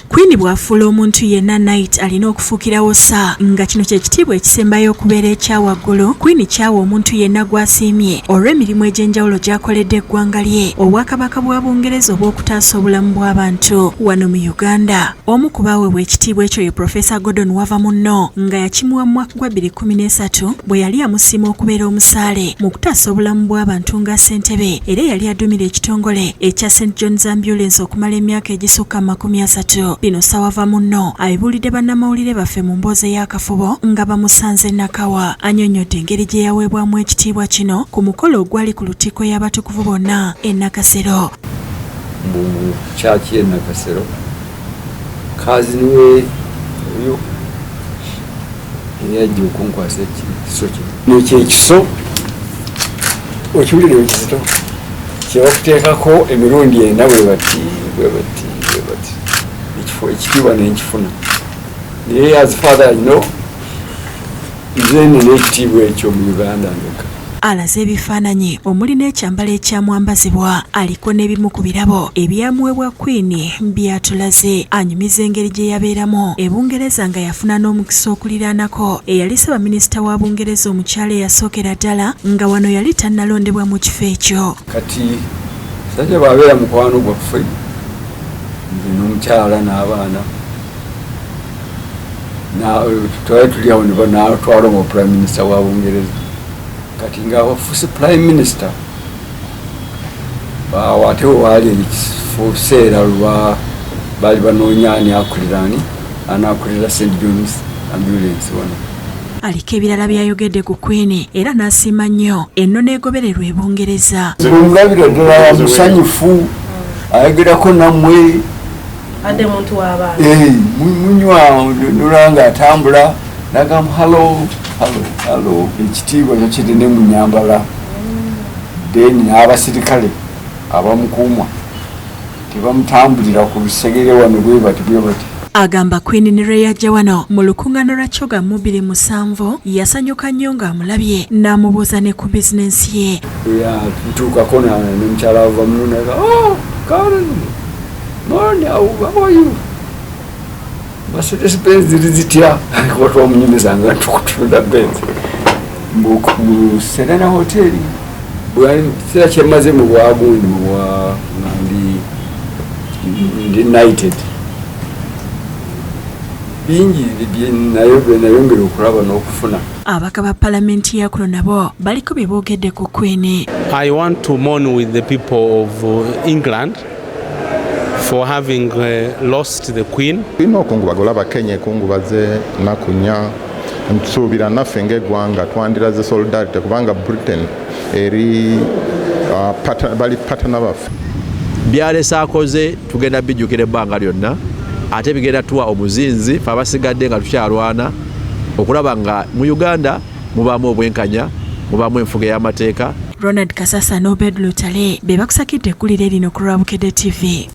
Kkwiini bw'afuula omuntu yenna Knight alina okufuukirawo ssa nga kino kye kitiibwa ekisembayo okubeera ekyawaggulu. Kkwiini kyawa omuntu yenna gw'asiimye olw'emirimu egy'enjawulo gy'akoledde eggwanga lye, Obwakabaka bwa Bungereza obw'okutaasa obulamu bw'abantu wano mu Uganda. Omu ku baaweebwa ekitiibwa ekyo ye Pof.Gordon Wavamuno nga yakimuwa mu mwaka gwa 2013 bwe yali amusiima okubeera omusaale mu kutaasa obulamu bw'abantu nga ssentebe, era yali adumira ekitongole ekya St John's Ambulance okumala emyaka egisukka 30. Bino Wavamunno abibuulidde bannamawulire baffe mu mboozi y'akafubo nga bamusanze Nakawa. Annyonnyodde engeri gye yaweebwamu ekitiibwa kino ku mukolo ogwali ku lutikko y'abatukuvu bonna e Nakasero. Mu kyaki e Nakasero kazini we oyo yajja okunkwasa ekiso kino nekyo ekiso okiwulire ekizito kyebakuteekako emirundi ena bwe bati ekitiibwa nenkifuna naye as father nze nina ekitiibwa ekyo mu Uganda ndeka. Alaze ebifaananyi omuli n'ekyambalo ekyamwambazibwa aliko n'ebimu ku birabo ebyamuweebwa Kkwiini byatulaze. Anyumiza engeri gye yabeeramu e Bungereza nga yafuna n'omukisa okuliraanako eyali Ssaabaminisita wa Bungereza omukyala eyasookera ddala nga wano yali tannalondebwa mu kifo ekyo. Kati sajja bw'abeera mukwano gwaffe n'omukyala n'abaana twali tuli awo n'atwala mu Prime Minister wa Bungereza. Kati nga wafuuse Prime Minister ate waali ekiseera lwa baali banoonya ani anaakulira St John's Ambulance wano. Aliko ebirala byayogedde ku Kkwiini era n'asiima nnyo ennono egobererwa e Bungereza. Omulabira ddala musanyufu ayogerako nammwe ade muntu w'abaana munywa nolanga atambula nagamba halo ekitiibwa kyo kirine mu nnyambala then n'abasirikale abamukuuma tebamutambulira ku lusegere wano bwe bati. Agamba Kkwiini ne lwe yajja wano mu lukuŋŋaano lwa Kyoga mu 2007 yasanyuka nnyo ng'amulabye n'amubuuza ne ku bizinensi ye. Tutuukako n'omukyala Wavamuno naga Karen morning, how are you? Mercedes Benz ziri zitya kuba twamunyumiza nga tukutunda Benz mu Serena Hotel kiseera kyemaze mu bwagundi ndi United bingi nayongera okulaba n'okufuna. Abaka ba Palamenti ya kuno nabo baliko bye boogedde ku Kkwiini. I want to mourn with the people of England for having lost the Queen. Tulina okungubagula Abakenya ekungubaze nakunya nsuubira naffe ng'eggwanga twandiraze solidarity kubanga Britain eri bali patana baffe. Byalesa akoze tugenda bijjukira ebbanga lyonna ate bigenda tuwa omuzinzi fe abasigadde nga tukyalwana okulaba nga mu Uganda mubaamu obwenkanya mubaamu enfuga y'amateeka. Ronald Kasasa n'Obed Lutale be bakusakidde eggulire lino ku lwa Bukedde TV.